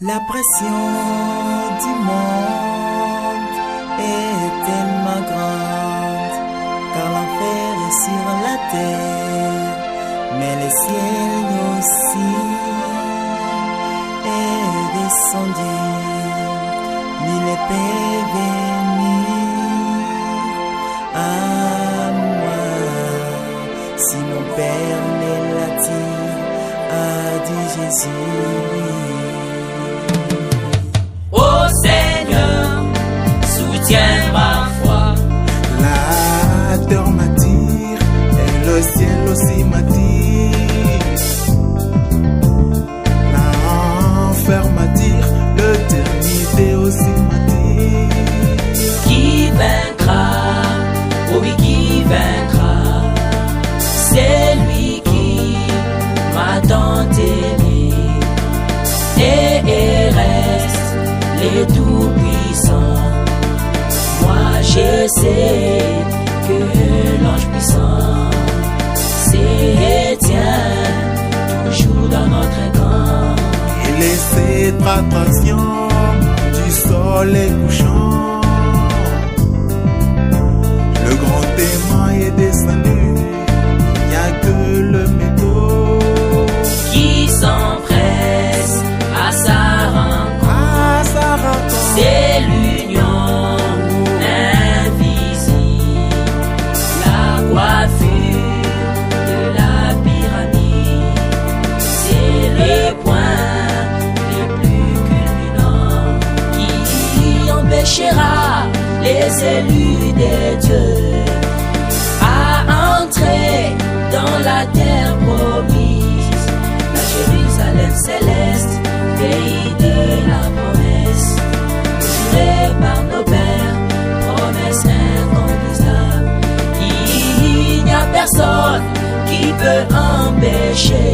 La pression du monde est tellement grande, car l'enfer est sur la terre, mais le ciel aussi est descendu. Nul ne peut venir à moi si mon Père me l'attire, a dit Jésus. Ô Seigneur, soutiens ma foi. La terre m'attire et le ciel aussi m'attire. L'enfer m'attire, l'éternité aussi m'attire. Qui vaincra? Oui, qui vaincra? C'est lui qui m'a tant aimé et reste les tout-puissants. Moi je sais que l'ange puissant s'étient toujours dans notre camp. Il est cette attraction du soleil couchant. Le grand témoin est descendu, il n'y a que le métaux Qui s'empresse à sa rencontre. C'est l'union invisible, la coiffure de la pyramide. C'est les points les plus culminants qui empêchera les élus de Dieu à entrer dans la terre promise, la Jérusalem céleste, pays de la promesse, jurée par nos pères, promesse incontournable. Il n'y a personne qui peut empêcher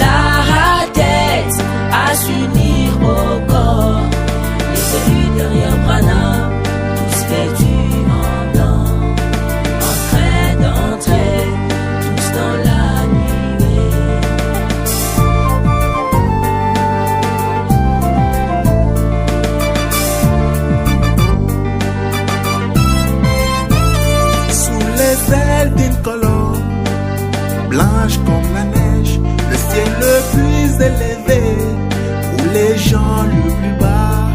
la tête à s'unir au corps. Les élus derrière Branham, tous vêtus en blanc, en train d'entrer tous dans la nuée. sous les ailes d'une colombe, blanche comme la neige, le ciel le plus élevé, où les gens le plus bas.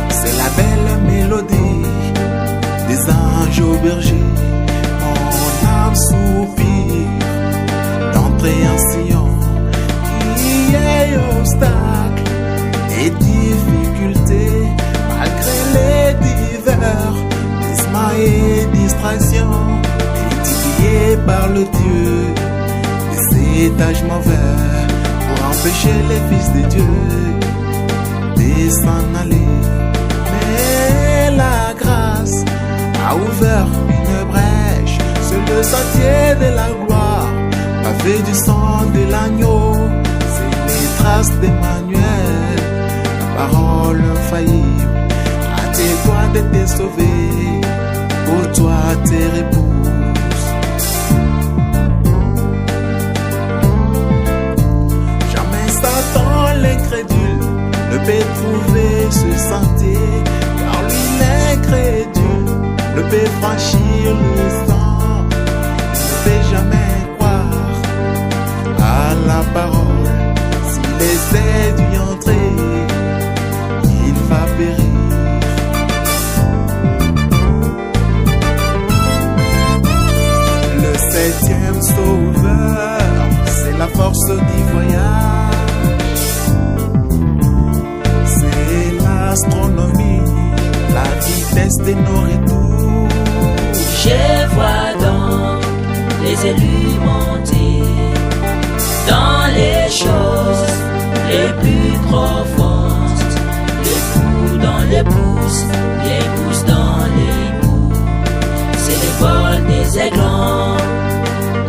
C'est la belle mélodie des anges au berger. Mon âme soupire d'entrer en Sion, qui est obstacle et difficultés, malgré les divers ismas et distractions, étudiés par le Dieu des étages mauvais, pour empêcher les fils de Dieu de s'en aller. Mais la grâce a ouvert une brèche sur le sentier de la gloire, pavé du sang de l'agneau. C'est les traces d'Emmanuel, la parole infaillible. À tes doigts de te sauver, pour toi tes épouses. Jamais Satan l'incrédule ne peut trouver ce sentier, car lui l'incrédule ne peut franchir le sang. Il ne peut jamais croire à la parole. S'il essaie d'y entrer, il va périr. Le septième sauveur, c'est la force du voyage. C'est l'astronomie, la vitesse de nos retours. Je vois donc les élus monter dans les choses les plus profondes, les coups dans les pouces dans les coups. C'est les vols des aiglons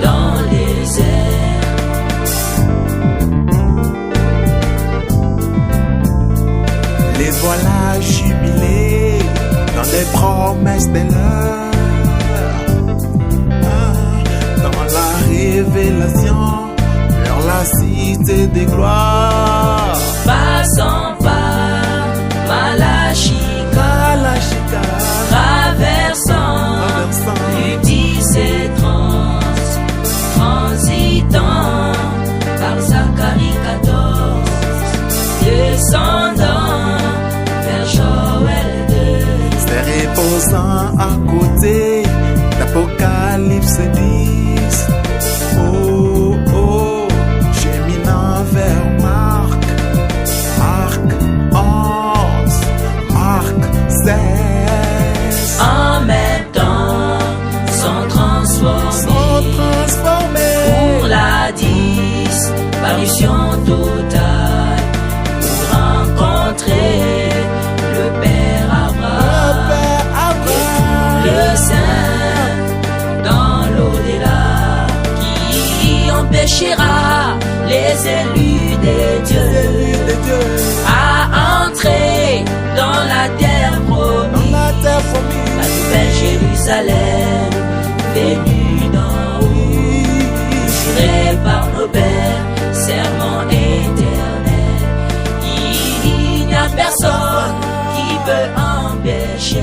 dans les airs. Les voilà jubilés dans les promesses de l'heure. Dans la révélation vers la cité des gloires. Passons descendant vers Joël 2. Se reposant à côté d'Apocalypse 10. Oh, oh, cheminant vers Marc 11, Marc 16. En même temps, sont transformés pour la disparition totale, pour rencontrer le Père Abraham et tous les saints dans l'au-delà, qui empêchera les élus de Dieu à entrer dans la terre promise, la nouvelle Jérusalem venue d'en haut, jurée par nos pères, serment éternel. Il n'y a personne qui peut empêcher